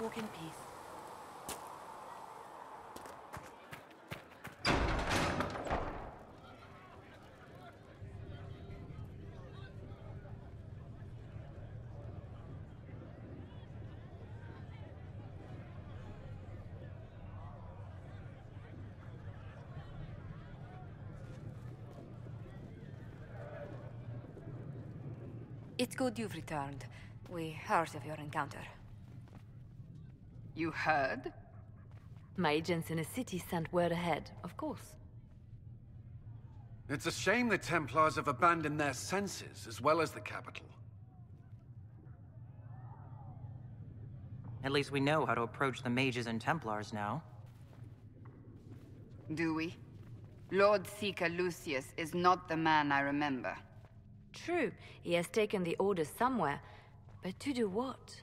Walk in peace. It's good you've returned. We heard of your encounter. You heard? My agents in the city sent word ahead, of course. It's a shame the Templars have abandoned their senses, as well as the capital. At least we know how to approach the Mages and Templars now. Do we? Lord Seeker Lucius is not the man I remember. True, he has taken the orders somewhere, but to do what?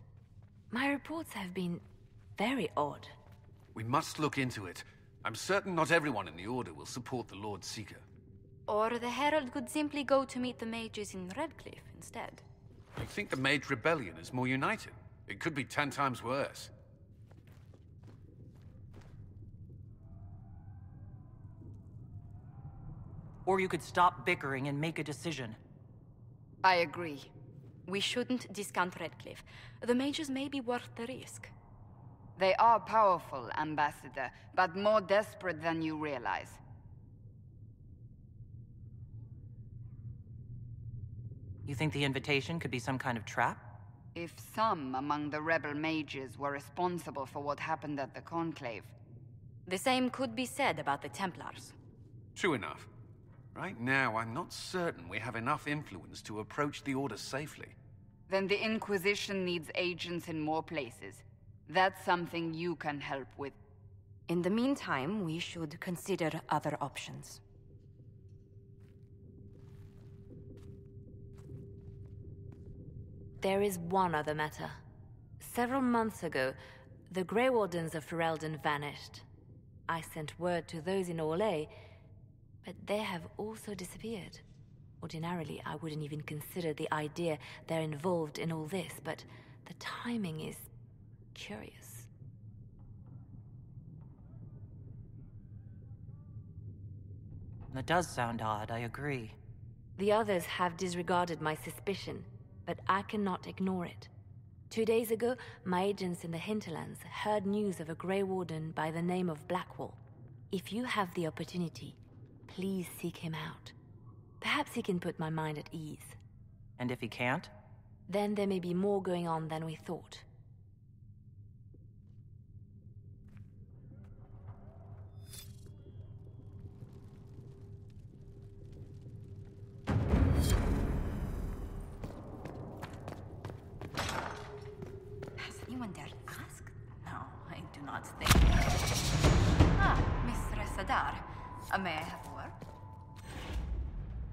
My reports have been very odd. We must look into it. I'm certain not everyone in the Order will support the Lord Seeker. Or the Herald could simply go to meet the mages in Redcliffe instead. I think the Mage Rebellion is more united. It could be 10 times worse. Or you could stop bickering and make a decision. I agree. We shouldn't discount Redcliffe. The mages may be worth the risk. They are powerful, Ambassador, but more desperate than you realize. You think the invitation could be some kind of trap? If some among the rebel mages were responsible for what happened at the Conclave. The same could be said about the Templars. True enough. Right now, I'm not certain we have enough influence to approach the Order safely. Then the Inquisition needs agents in more places. That's something you can help with. In the meantime, we should consider other options. There is one other matter. Several months ago, the Grey Wardens of Ferelden vanished. I sent word to those in Orlais, but they have also disappeared. Ordinarily, I wouldn't even consider the idea they're involved in all this, but the timing is curious. That does sound odd, I agree. The others have disregarded my suspicion, but I cannot ignore it. 2 days ago, my agents in the hinterlands heard news of a Grey Warden by the name of Blackwall. If you have the opportunity, please seek him out. Perhaps he can put my mind at ease. And if he can't? Then there may be more going on than we thought. Has anyone dared ask? No, I do not think. Ah, Mistress Adar. May I have a word?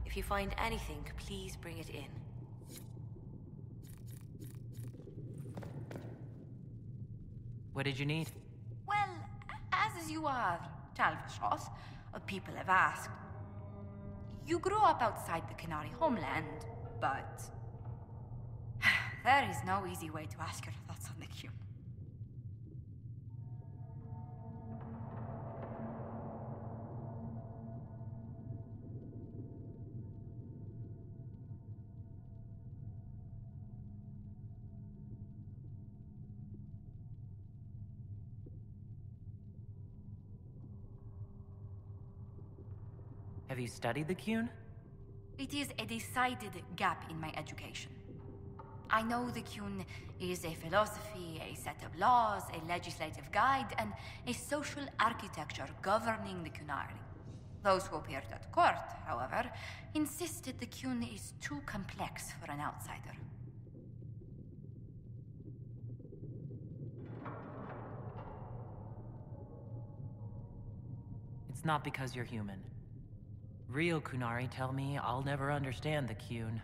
If you find anything, please bring it in. What did you need? Well, as you are Talvashos, people have asked. You grew up outside the Qunari homeland, but there is no easy way to ask your thoughts on the Qun. Have you studied the Qun? It is a decided gap in my education. I know the Qun is a philosophy, a set of laws, a legislative guide, and a social architecture governing the Qunari. Those who appeared at court, however, insisted the Qun is too complex for an outsider. It's not because you're human. Real Qunari tell me I'll never understand the Qun.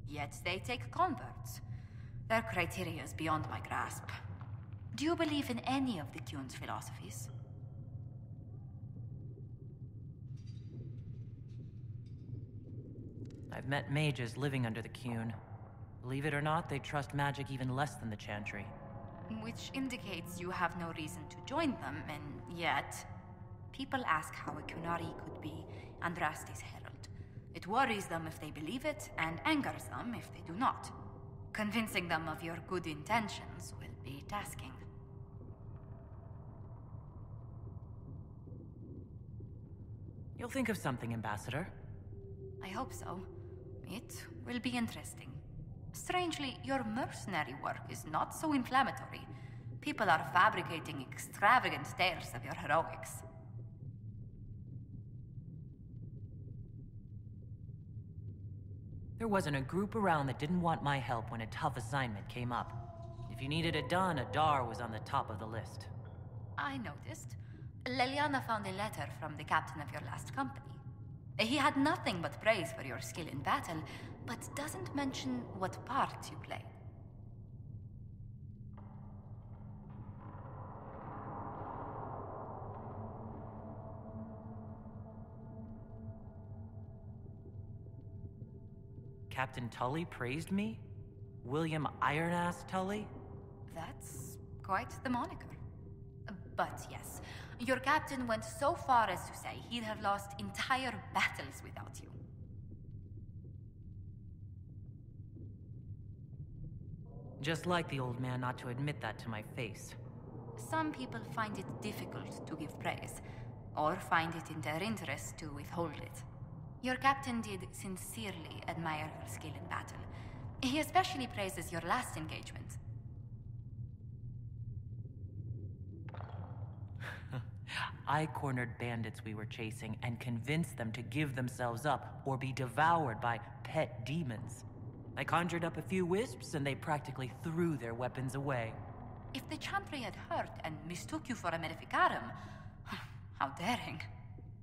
Yet they take converts. Their criteria is beyond my grasp. Do you believe in any of the Qun's philosophies? I've met mages living under the Qun. Believe it or not, they trust magic even less than the Chantry. which indicates you have no reason to join them, and yet... People ask how a Qunari could be Andraste's herald. It worries them if they believe it, and angers them if they do not. Convincing them of your good intentions will be tasking. You'll think of something, Ambassador. I hope so. It will be interesting. Strangely, your mercenary work is not so inflammatory. People are fabricating extravagant tales of your heroics. There wasn't a group around that didn't want my help when a tough assignment came up. If you needed it done, Adar was on the top of the list. I noticed. Leliana found a letter from the captain of your last company. He had nothing but praise for your skill in battle, but doesn't mention what part you played. Captain Tully praised me? William Ironass Tully? That's quite the moniker. But yes, your captain went so far as to say he'd have lost entire battles without you. Just like the old man not to admit that to my face. Some people find it difficult to give praise, or find it in their interest to withhold it. Your captain did sincerely admire your skill in battle. He especially praises your last engagement. I cornered bandits we were chasing and convinced them to give themselves up or be devoured by pet demons. I conjured up a few wisps and they practically threw their weapons away. If the Chantry had heard and mistook you for a Maleficarum, how daring.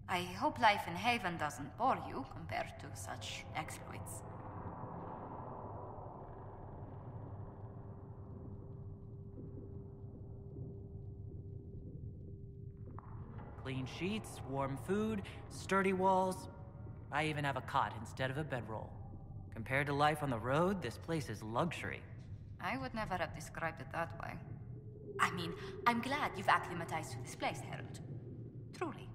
I hope life in Haven doesn't bore you compared to such exploits. Clean sheets, warm food, sturdy walls. I even have a cot instead of a bedroll. Compared to life on the road, this place is luxury. I would never have described it that way. I mean, I'm glad you've acclimatized to this place, Herald. Truly.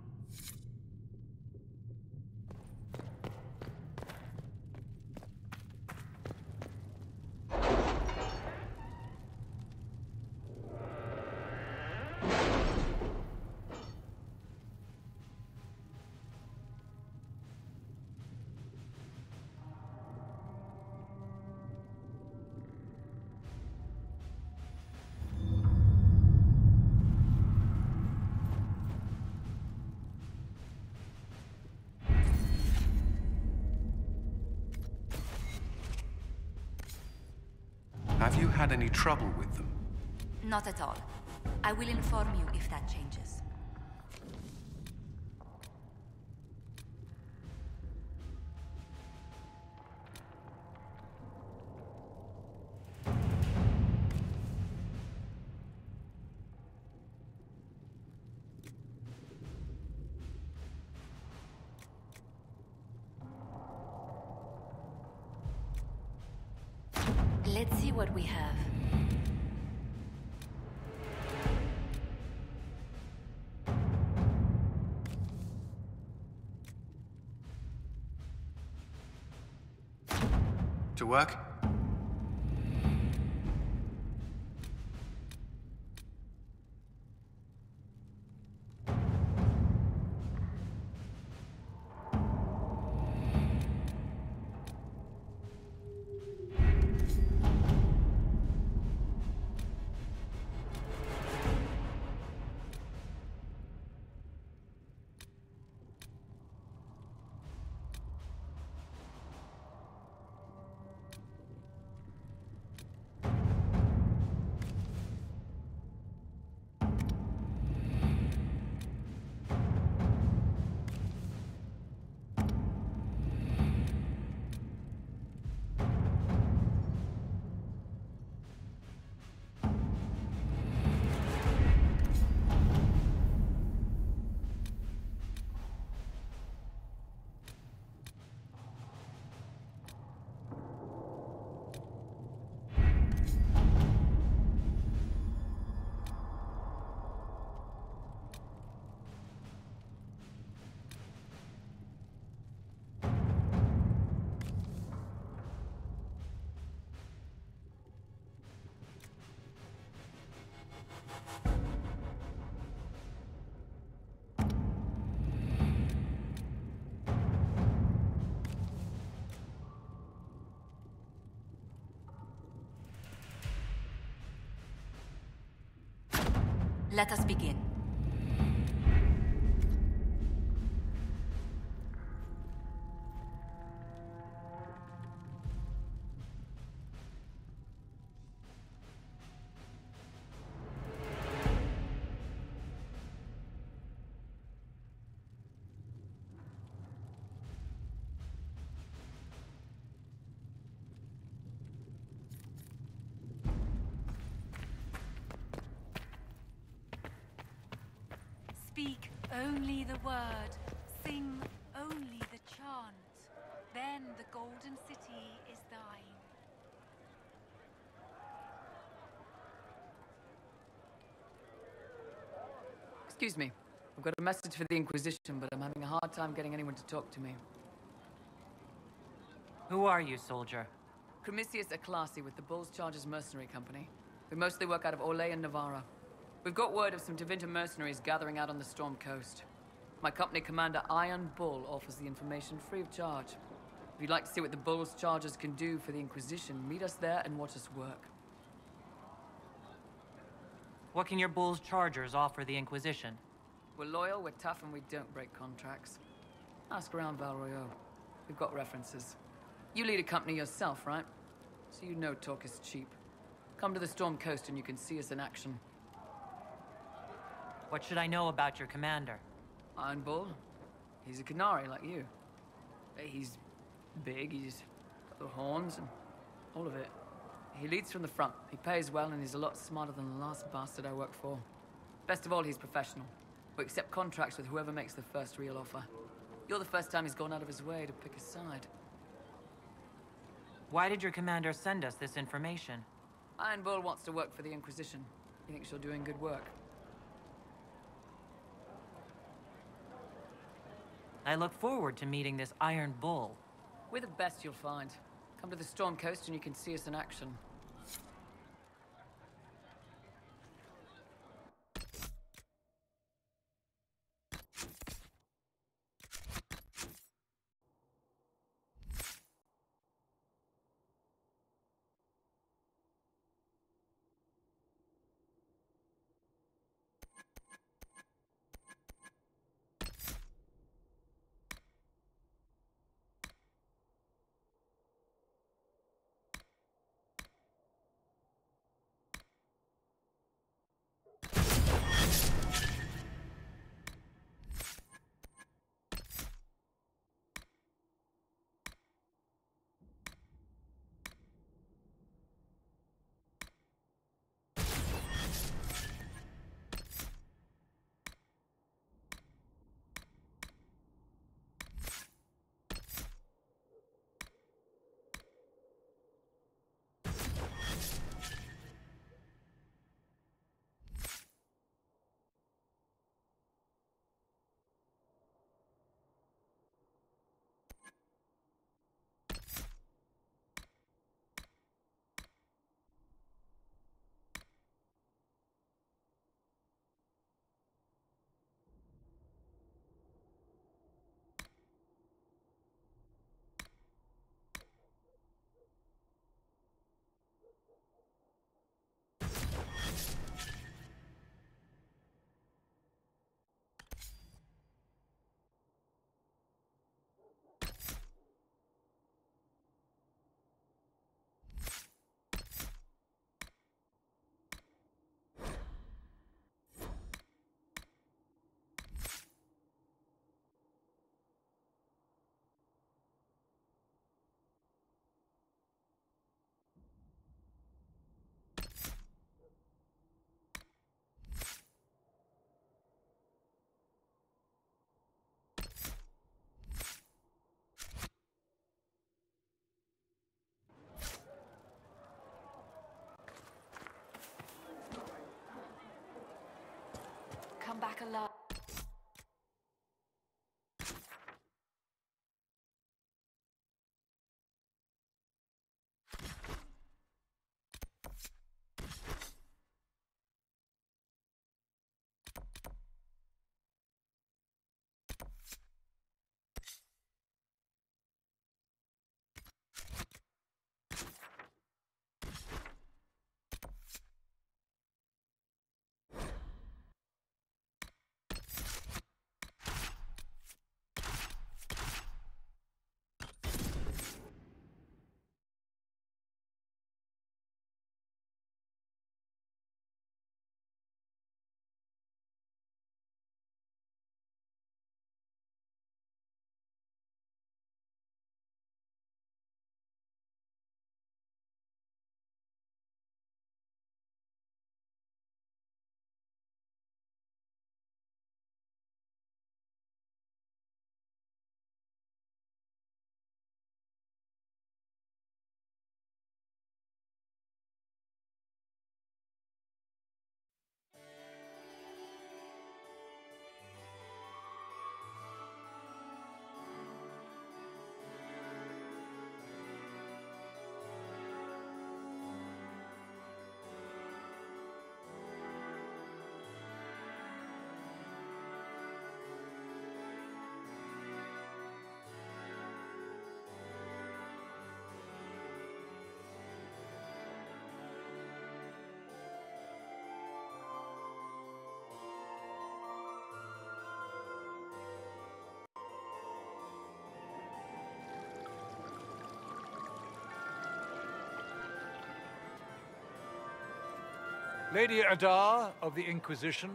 Have you had any trouble with them? Not at all. I will inform you if that changes. Let's see what we have. To work? Let us begin. Speak only the word, sing only the chant. Then the Golden City is thine. Excuse me. I've got a message for the Inquisition, but I'm having a hard time getting anyone to talk to me. Who are you, soldier? Cremisius Aclasi with the Bull's Chargers Mercenary Company. We mostly work out of Orlais and Navarra. We've got word of some Tevinter mercenaries gathering out on the Storm Coast. My company commander, Iron Bull, offers the information free of charge. If you'd like to see what the Bull's Chargers can do for the Inquisition, meet us there and watch us work. What can your Bull's Chargers offer the Inquisition? We're loyal, we're tough, and we don't break contracts. Ask around Val Royeaux. We've got references. You lead a company yourself, right? So you know talk is cheap. Come to the Storm Coast and you can see us in action. What should I know about your commander? Iron Bull? He's a Qunari like you. He's big, he's got the horns and all of it. He leads from the front. He pays well and he's a lot smarter than the last bastard I worked for. Best of all, he's professional. We accept contracts with whoever makes the first real offer. You're the first time he's gone out of his way to pick a side. Why did your commander send us this information? Iron Bull wants to work for the Inquisition. He thinks you're doing good work. I look forward to meeting this Iron Bull. We're the best you'll find. Come to the Storm Coast and you can see us in action. Lady Adar of the Inquisition.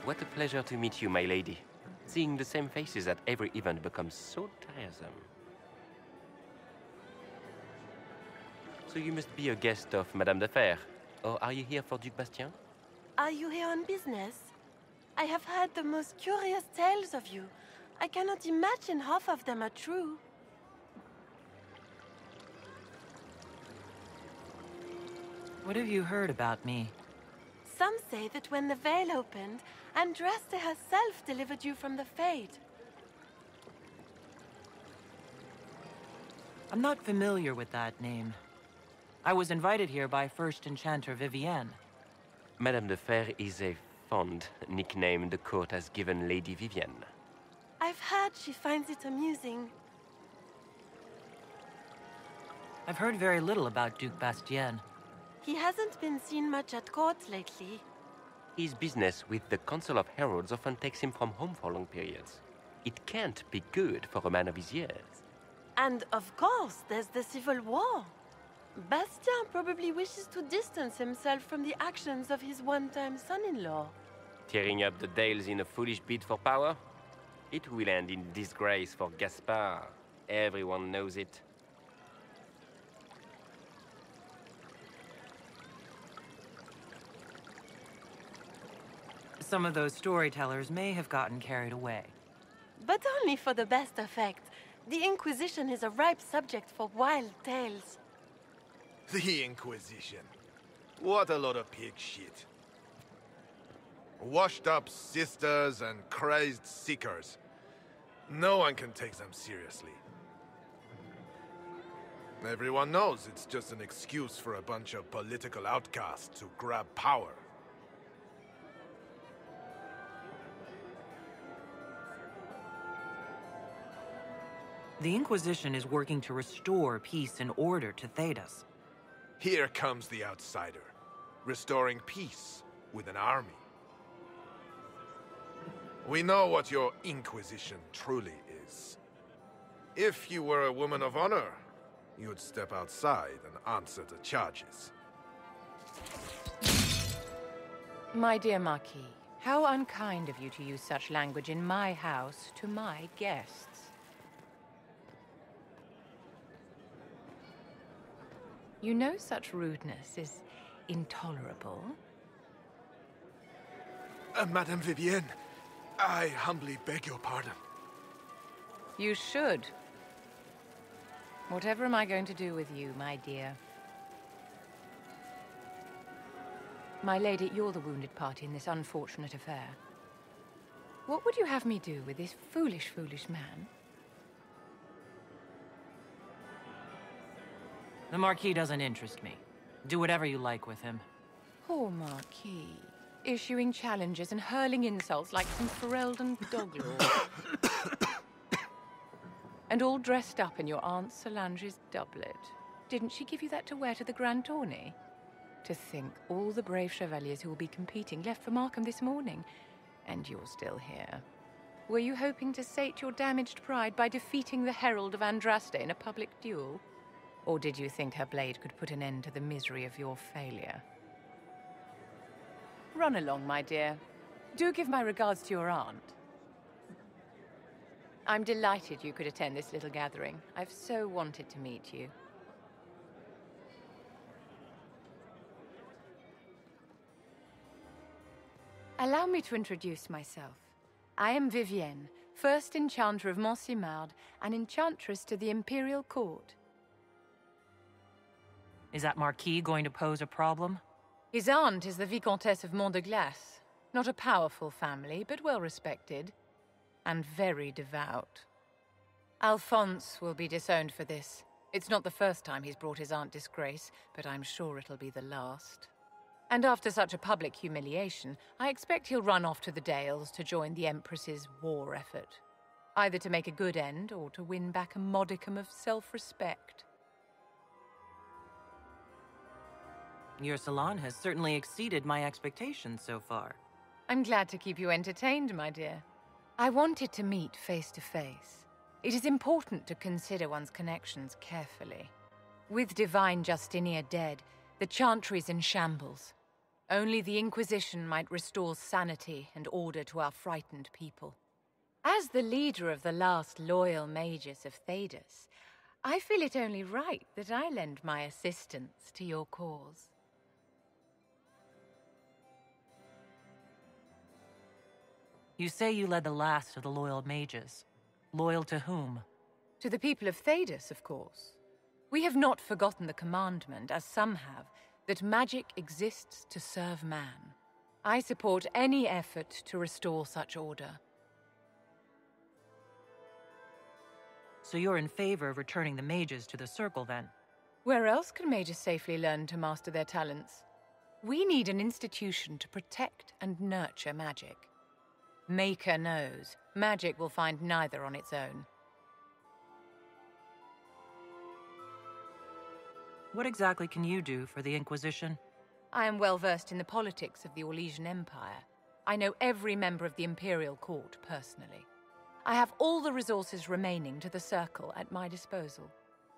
What a pleasure to meet you, my lady. Seeing the same faces at every event becomes so tiresome. So you must be a guest of Madame de Fer, or are you here for Duc Bastien? Are you here on business? I have heard the most curious tales of you. I cannot imagine half of them are true. What have you heard about me? Some say that when the veil opened, Andraste herself delivered you from the Fade. I'm not familiar with that name. I was invited here by First Enchanter Vivienne. Madame de Fer is a fond nickname the court has given Lady Vivienne. I've heard she finds it amusing. I've heard very little about Duc Bastien. He hasn't been seen much at court lately. His business with the Council of Heralds often takes him from home for long periods. It can't be good for a man of his years. And of course, there's the Civil War. Bastien probably wishes to distance himself from the actions of his one-time son-in-law. Tearing up the Dales in a foolish bid for power? It will end in disgrace for Gaspard. Everyone knows it. Some of those storytellers may have gotten carried away. But only for the best effect. The Inquisition is a ripe subject for wild tales. The Inquisition. What a lot of pig shit. Washed up sisters and crazed seekers. No one can take them seriously. Everyone knows it's just an excuse for a bunch of political outcasts to grab power. The Inquisition is working to restore peace and order to Thedas. Here comes the outsider, restoring peace with an army. We know what your Inquisition truly is. If you were a woman of honor, you'd step outside and answer the charges. My dear Marquis, how unkind of you to use such language in my house to my guests. You know such rudeness is intolerable. Madame Vivienne, I humbly beg your pardon. You should. Whatever am I going to do with you, my dear? My lady, you're the wounded party in this unfortunate affair. What would you have me do with this foolish, foolish man? The Marquis doesn't interest me. Do whatever you like with him. Poor Marquis. Issuing challenges and hurling insults like some Ferelden doglord. And all dressed up in your Aunt Solange's doublet. Didn't she give you that to wear to the Grand Tourney? To think all the brave chevaliers who will be competing left for Markham this morning, and you're still here. Were you hoping to sate your damaged pride by defeating the Herald of Andraste in a public duel? Or did you think her blade could put an end to the misery of your failure? Run along, my dear. Do give my regards to your aunt. I'm delighted you could attend this little gathering. I've so wanted to meet you. Allow me to introduce myself. I am Vivienne, first Enchanter of Montsimard and Enchantress to the Imperial Court. Is that Marquis going to pose a problem? His aunt is the Vicomtesse of Mont de Glace. Not a powerful family, but well respected. And very devout. Alphonse will be disowned for this. It's not the first time he's brought his aunt disgrace, but I'm sure it'll be the last. And after such a public humiliation, I expect he'll run off to the Dales to join the Empress's war effort. Either to make a good end, or to win back a modicum of self-respect. Your salon has certainly exceeded my expectations so far. I'm glad to keep you entertained, my dear. I wanted to meet face to face. It is important to consider one's connections carefully. With Divine Justinia dead, the Chantry is in shambles. Only the Inquisition might restore sanity and order to our frightened people. As the leader of the last loyal mages of Thedas, I feel it only right that I lend my assistance to your cause. You say you led the last of the loyal mages. Loyal to whom? To the people of Thedas, of course. We have not forgotten the commandment, as some have, that magic exists to serve man. I support any effort to restore such order. So you're in favor of returning the mages to the Circle, then? Where else can mages safely learn to master their talents? We need an institution to protect and nurture magic. Maker knows, magic will find neither on its own. What exactly can you do for the Inquisition? I am well versed in the politics of the Orlesian Empire. I know every member of the Imperial Court personally. I have all the resources remaining to the Circle at my disposal.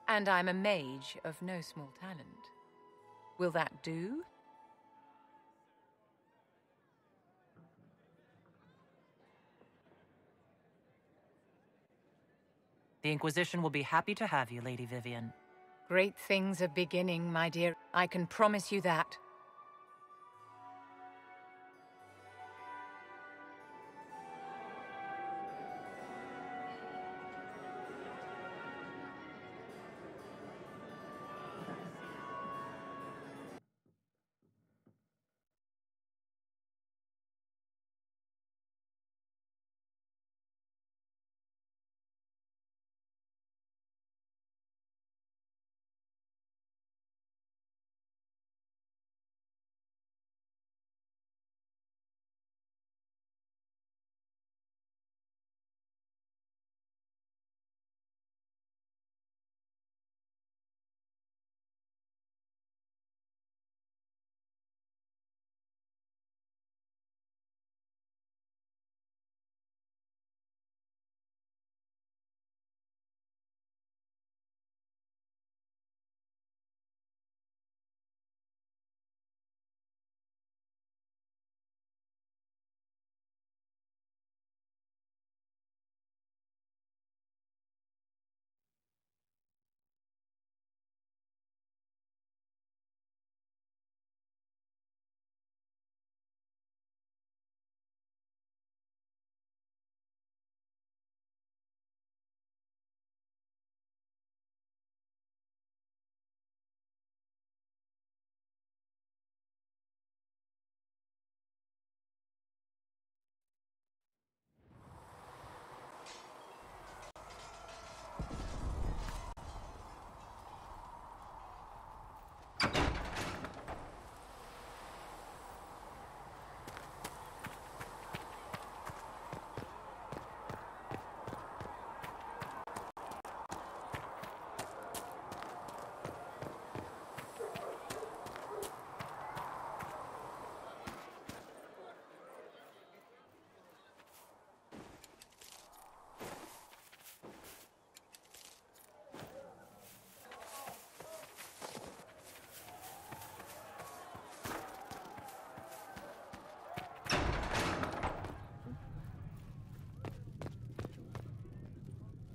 And I'm a mage of no small talent. Will that do? The Inquisition will be happy to have you, Lady Vivienne. Great things are beginning, my dear. I can promise you that.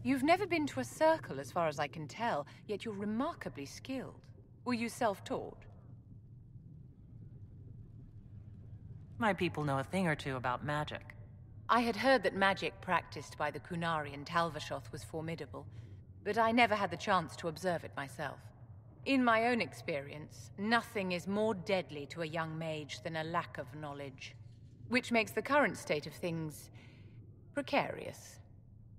You've never been to a circle, as far as I can tell, yet you're remarkably skilled. Were you self-taught? My people know a thing or two about magic. I had heard that magic practiced by the Qunari in Talvashoth was formidable, but I never had the chance to observe it myself. In my own experience, nothing is more deadly to a young mage than a lack of knowledge, which makes the current state of things precarious.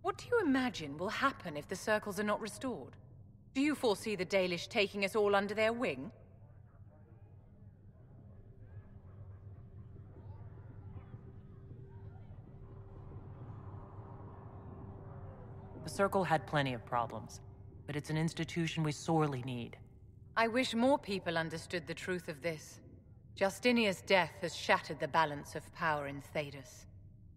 What do you imagine will happen if the circles are not restored? Do you foresee the Dalish taking us all under their wing? The Circle had plenty of problems, but it's an institution we sorely need. I wish more people understood the truth of this. Justinia's death has shattered the balance of power in Thedas.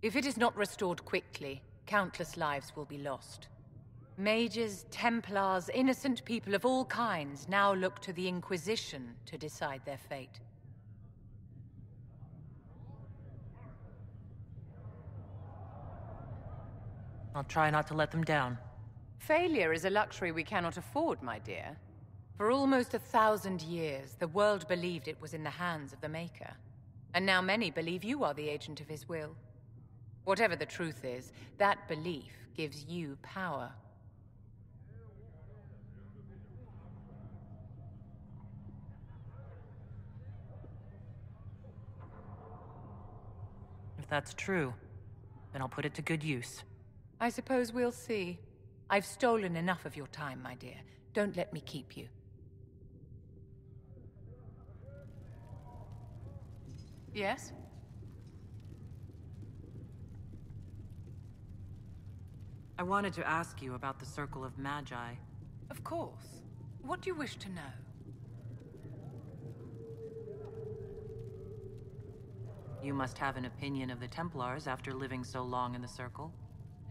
If it is not restored quickly, countless lives will be lost. Mages, Templars, innocent people of all kinds now look to the Inquisition to decide their fate. I'll try not to let them down. Failure is a luxury we cannot afford, my dear. For almost 1,000 years, the world believed it was in the hands of the Maker. And now many believe you are the agent of his will. Whatever the truth is, that belief gives you power. If that's true, then I'll put it to good use. I suppose we'll see. I've stolen enough of your time, my dear. Don't let me keep you. Yes? I wanted to ask you about the Circle of Magi. Of course. What do you wish to know? You must have an opinion of the Templars after living so long in the Circle.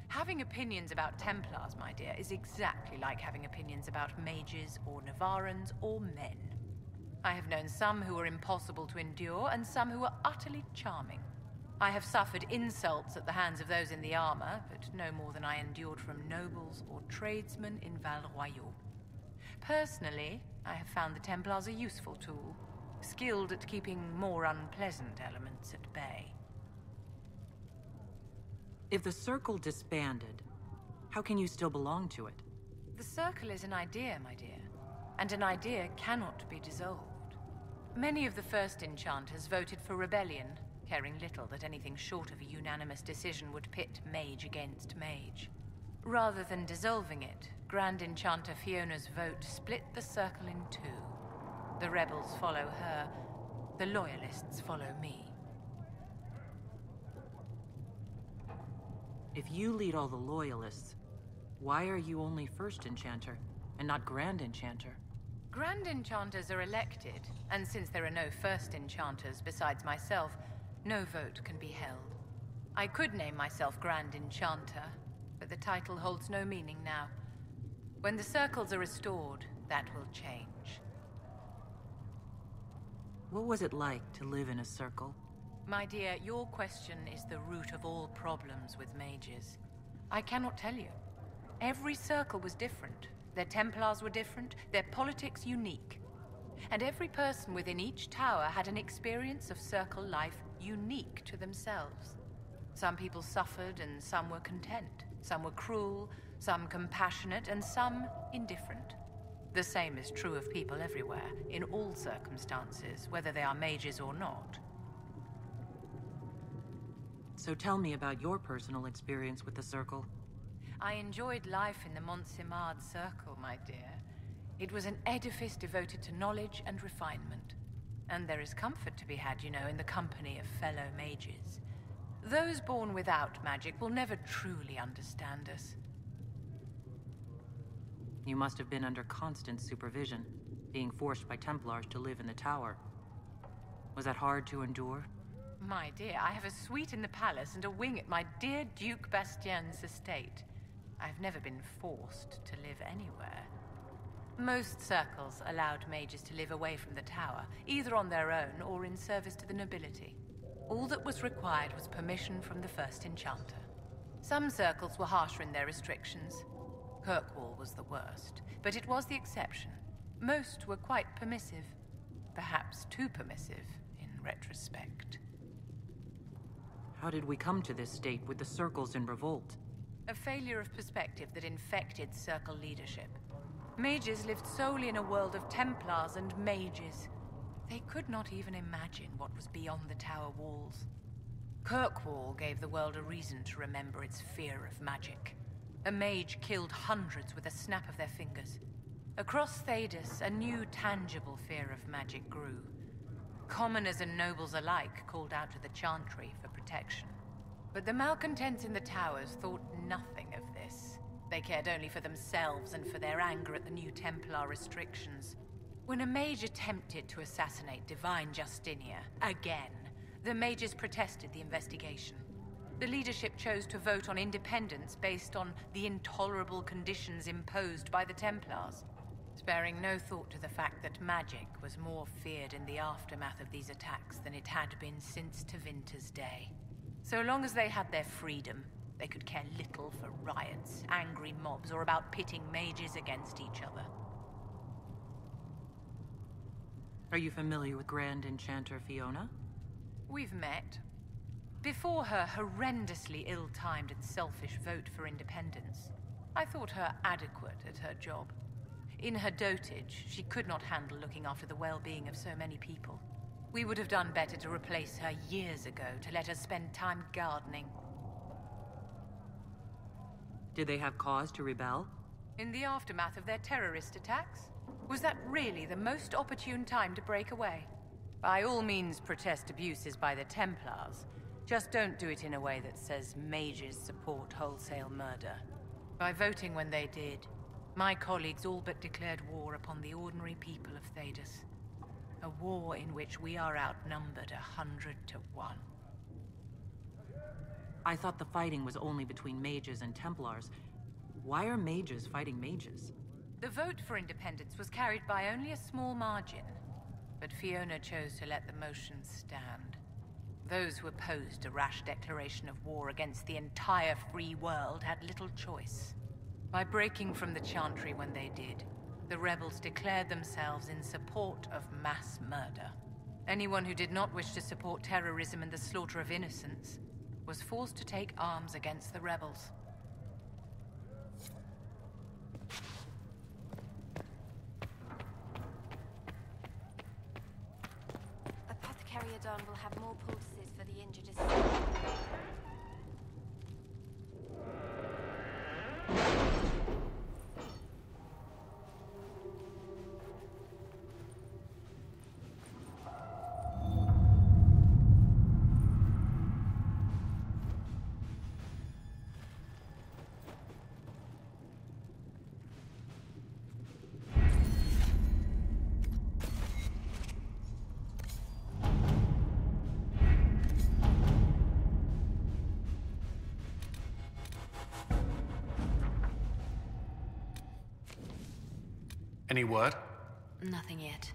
Having opinions about Templars, my dear, is exactly like having opinions about mages or Navarans or men. I have known some who were impossible to endure and some who were utterly charming. I have suffered insults at the hands of those in the armor, but no more than I endured from nobles or tradesmen in Val Royal. Personally, I have found the Templars a useful tool, skilled at keeping more unpleasant elements at bay. If the Circle disbanded, how can you still belong to it? The Circle is an idea, my dear, and an idea cannot be dissolved. Many of the first enchanters voted for rebellion, caring little that anything short of a unanimous decision would pit Mage against Mage. Rather than dissolving it, Grand Enchanter Fiona's vote split the Circle in two. The rebels follow her, the loyalists follow me. If you lead all the loyalists, why are you only First Enchanter and not Grand Enchanter? Grand Enchanters are elected, and since there are no First Enchanters besides myself, no vote can be held. I could name myself Grand Enchanter, but the title holds no meaning now. When the circles are restored, that will change. What was it like to live in a circle? My dear, your question is the root of all problems with mages. I cannot tell you. Every circle was different. Their Templars were different, their politics unique. And every person within each tower had an experience of circle life unique to themselves. Some people suffered and some were content. Some were cruel, some compassionate, and some indifferent. The same is true of people everywhere, in all circumstances, whether they are mages or not. So tell me about your personal experience with the Circle. I enjoyed life in the Montsimard Circle, my dear. It was an edifice devoted to knowledge and refinement. And there is comfort to be had, you know, in the company of fellow mages. Those born without magic will never truly understand us. You must have been under constant supervision, being forced by Templars to live in the tower. Was that hard to endure? My dear, I have a suite in the palace and a wing at my dear Duke Bastien's estate. I've never been forced to live anywhere. Most circles allowed mages to live away from the tower, either on their own or in service to the nobility. All that was required was permission from the first enchanter. Some circles were harsher in their restrictions. Kirkwall was the worst, but it was the exception. Most were quite permissive. Perhaps too permissive, in retrospect. How did we come to this state with the circles in revolt? A failure of perspective that infected circle leadership. Mages lived solely in a world of Templars and mages. They could not even imagine what was beyond the tower walls. Kirkwall gave the world a reason to remember its fear of magic. A mage killed hundreds with a snap of their fingers. Across Thedas, a new tangible fear of magic grew. Commoners and nobles alike called out to the Chantry for protection. But the malcontents in the towers thought nothing of this. They cared only for themselves and for their anger at the new Templar restrictions. When a mage attempted to assassinate Divine Justinia, again, the mages protested the investigation. The leadership chose to vote on independence based on the intolerable conditions imposed by the Templars, sparing no thought to the fact that magic was more feared in the aftermath of these attacks than it had been since Tevinter's day. So long as they had their freedom, they could care little for riots, angry mobs, or about pitting mages against each other. Are you familiar with Grand Enchanter Fiona? We've met. Before her horrendously ill-timed and selfish vote for independence, I thought her adequate at her job. In her dotage, she could not handle looking after the well-being of so many people. We would have done better to replace her years ago, to let her spend time gardening. Did they have cause to rebel? In the aftermath of their terrorist attacks? Was that really the most opportune time to break away? By all means, protest abuses by the Templars. Just don't do it in a way that says mages support wholesale murder. By voting when they did, my colleagues all but declared war upon the ordinary people of Thedas. A war in which we are outnumbered 100 to 1. I thought the fighting was only between mages and Templars. Why are mages fighting mages? The vote for independence was carried by only a small margin, but Fiona chose to let the motion stand. Those who opposed a rash declaration of war against the entire free world had little choice. By breaking from the Chantry when they did, the rebels declared themselves in support of mass murder. Anyone who did not wish to support terrorism and the slaughter of innocents was forced to take arms against the rebels. Apothecary Adon will have more poultices for the injured. Any word? Nothing yet.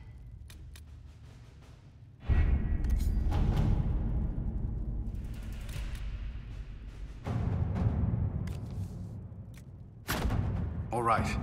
All right.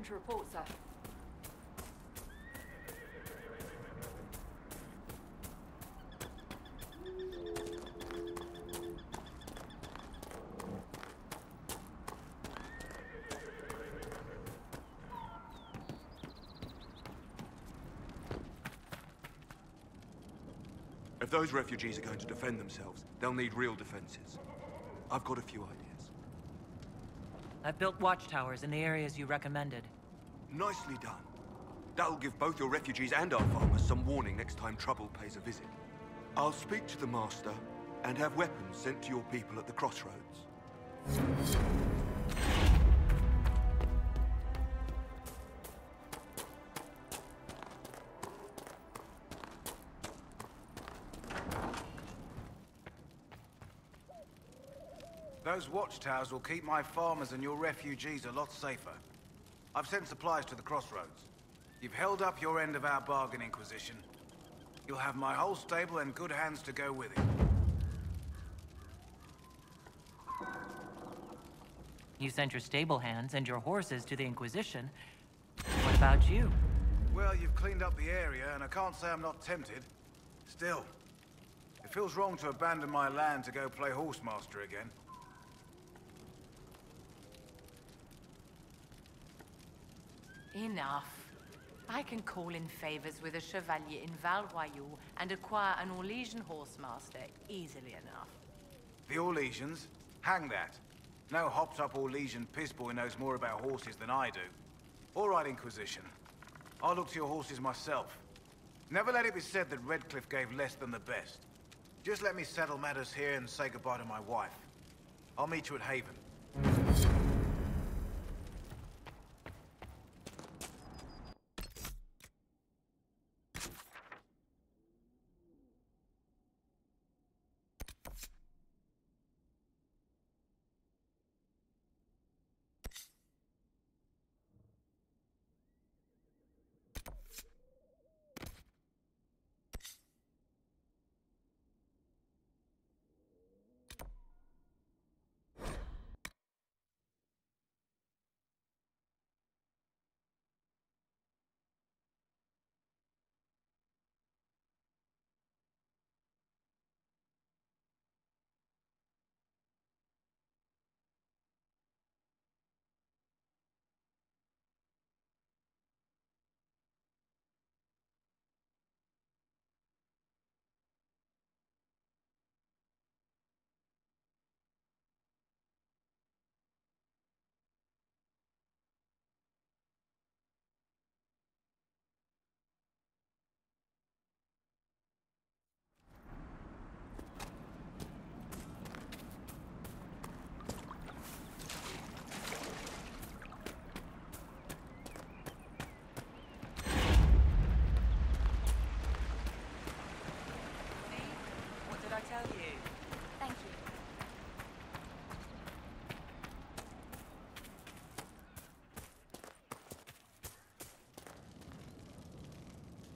to report, sir. If those refugees are going to defend themselves, they'll need real defenses. I've got a few ideas. I've built watchtowers in the areas you recommended. Nicely done. That'll give both your refugees and our farmers some warning next time trouble pays a visit. I'll speak to the Master and have weapons sent to your people at the crossroads. Those watchtowers will keep my farmers and your refugees a lot safer. I've sent supplies to the crossroads. You've held up your end of our bargain, Inquisition. You'll have my whole stable and good hands to go with it. You sent your stable hands and your horses to the Inquisition. What about you? Well, you've cleaned up the area, and I can't say I'm not tempted. Still, it feels wrong to abandon my land to go play horsemaster again. Enough. I can call in favors with a chevalier in Val-Royaux and acquire an Orlesian horsemaster easily enough. The Orlesians? Hang that. No hopped-up Orlesian pissboy knows more about horses than I do. All right, Inquisition. I'll look to your horses myself. Never let it be said that Redcliffe gave less than the best. Just let me settle matters here and say goodbye to my wife. I'll meet you at Haven.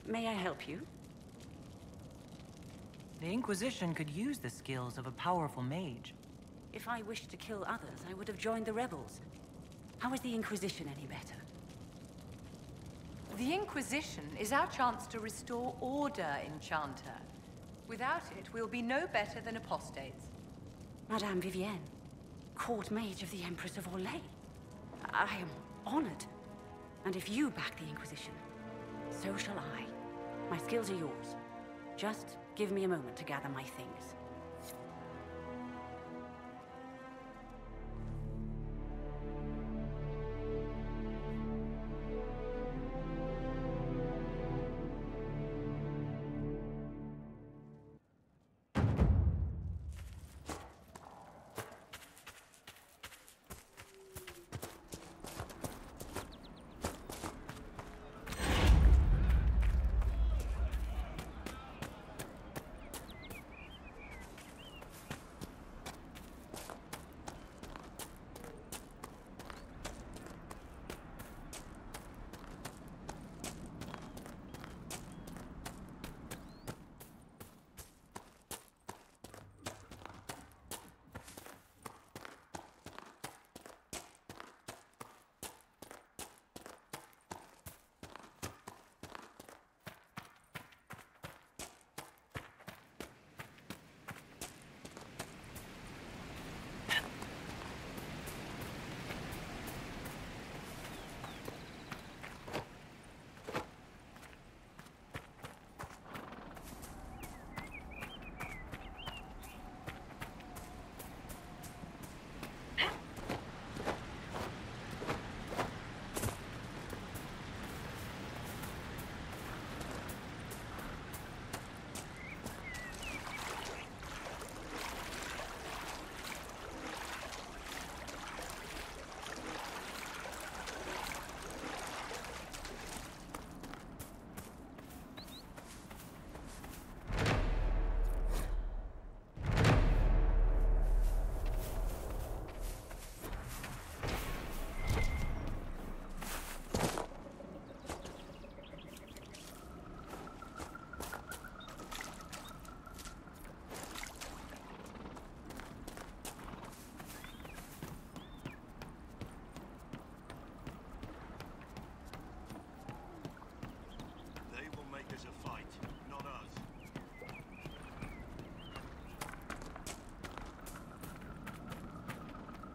May I help you? The Inquisition could use the skills of a powerful mage. If I wished to kill others, I would have joined the rebels. How is the Inquisition any better? The Inquisition is our chance to restore order, Enchanter. Without it, we'll be no better than apostates. Madame Vivienne, court mage of the Empress of Orlais. I am honored. And if you back the Inquisition, so shall I. My skills are yours. Just give me a moment to gather my things.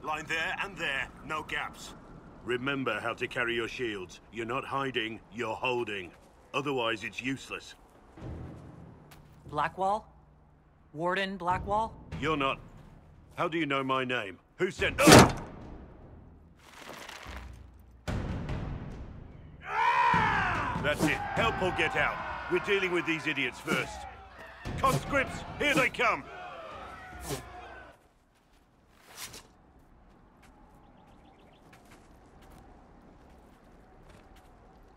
Line there and there, no gaps. Remember how to carry your shields. You're not hiding, you're holding. Otherwise, it's useless. Blackwall? Warden Blackwall? You're not... How do you know my name? Who sent... That's it. Help or get out. We're dealing with these idiots first. Conscripts, here they come!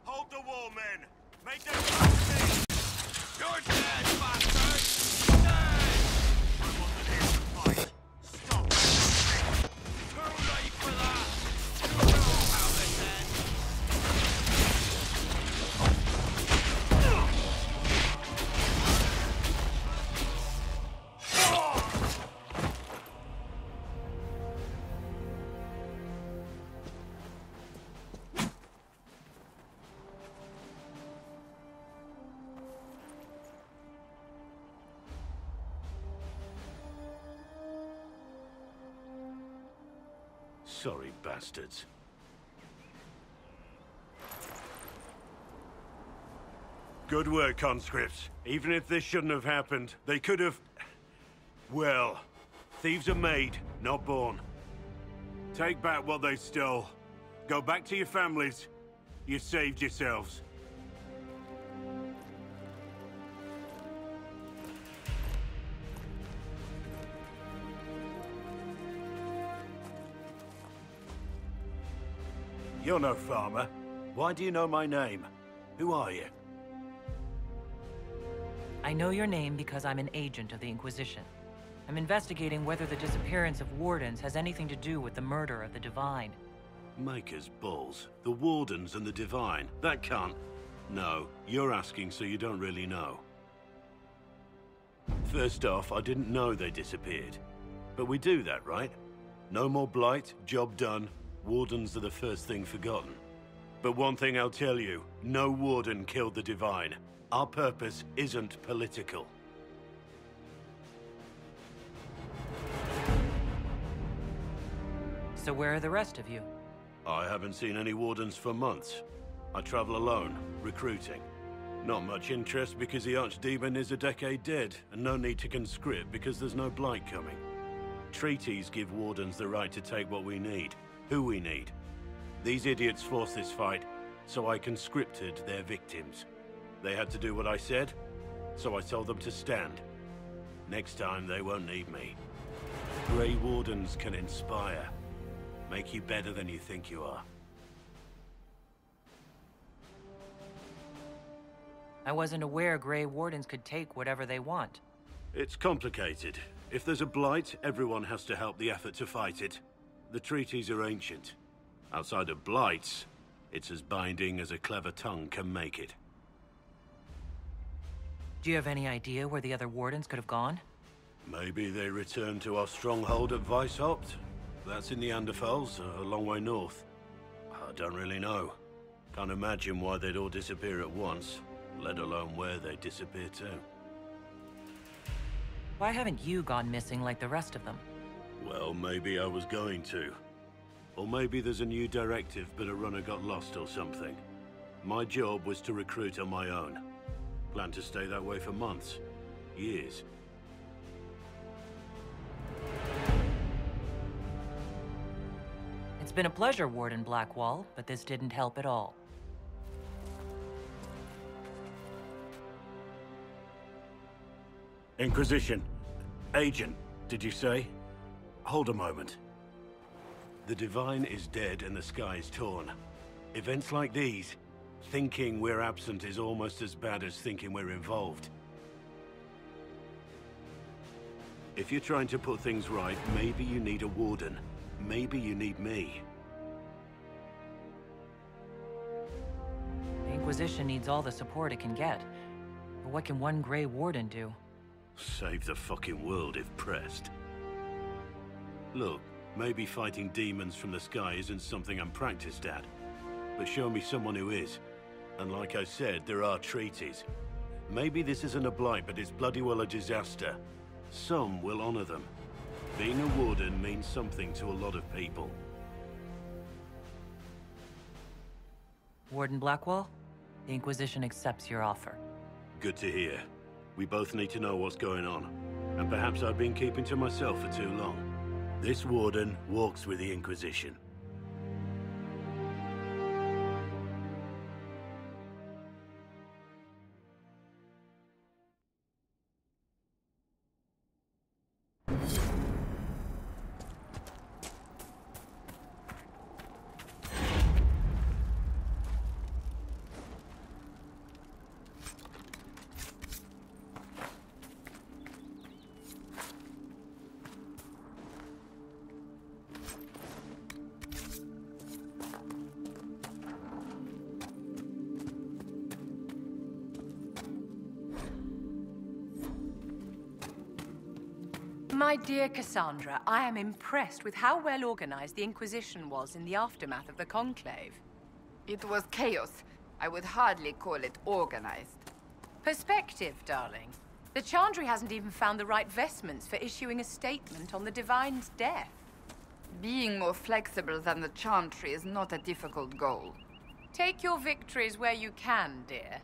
Hold the wall, men! Make them fight! You're dead, bastard! Dead! I wasn't here to fight. Stop! Too late for that! You know how this ends! Sorry, bastards. Good work, conscripts. Even if this shouldn't have happened, they could have... Well, thieves are made, not born. Take back what they stole. Go back to your families. You saved yourselves. You're no farmer. Why do you know my name? Who are you? I know your name because I'm an agent of the Inquisition. I'm investigating whether the disappearance of Wardens has anything to do with the murder of the Divine. Maker's balls. The Wardens and the Divine. That can't... No, you're asking so you don't really know. First off, I didn't know they disappeared. But we do that, right? No more blight, job done. Wardens are the first thing forgotten. But one thing I'll tell you, no Warden killed the Divine. Our purpose isn't political. So where are the rest of you? I haven't seen any Wardens for months. I travel alone, recruiting. Not much interest because the Archdemon is a decade dead, and no need to conscript because there's no blight coming. Treaties give Wardens the right to take what we need. Who we need. These idiots forced this fight, so I conscripted their victims. They had to do what I said, so I told them to stand. Next time, they won't need me. Grey Wardens can inspire. Make you better than you think you are. I wasn't aware Grey Wardens could take whatever they want. It's complicated. If there's a blight, everyone has to help the effort to fight it. The treaties are ancient. Outside of blights, it's as binding as a clever tongue can make it. Do you have any idea where the other Wardens could have gone? Maybe they returned to our stronghold at Weishaupt. That's in the Anderfels, a long way north. I don't really know. Can't imagine why they'd all disappear at once, let alone where they'd disappear to. Why haven't you gone missing like the rest of them? Well, maybe I was going to. Or maybe there's a new directive, but a runner got lost or something. My job was to recruit on my own. Plan to stay that way for months. Years. It's been a pleasure, Warden Blackwall, but this didn't help at all. Inquisition. Agent, did you say? Hold a moment. The Divine is dead and the sky is torn. Events like these, thinking we're absent is almost as bad as thinking we're involved. If you're trying to put things right, maybe you need a Warden. Maybe you need me. The Inquisition needs all the support it can get. But what can one Grey Warden do? Save the fucking world if pressed. Look, maybe fighting demons from the sky isn't something I'm practiced at. But show me someone who is. And like I said, there are treaties. Maybe this isn't a blight, but it's bloody well a disaster. Some will honor them. Being a warden means something to a lot of people. Warden Blackwall, the Inquisition accepts your offer. Good to hear. We both need to know what's going on. And perhaps I've been keeping to myself for too long. This warden walks with the Inquisition. My dear Cassandra, I am impressed with how well organized the Inquisition was in the aftermath of the Conclave. It was chaos. I would hardly call it organized. Perspective, darling. The Chantry hasn't even found the right vestments for issuing a statement on the Divine's death. Being more flexible than the Chantry is not a difficult goal. Take your victories where you can, dear.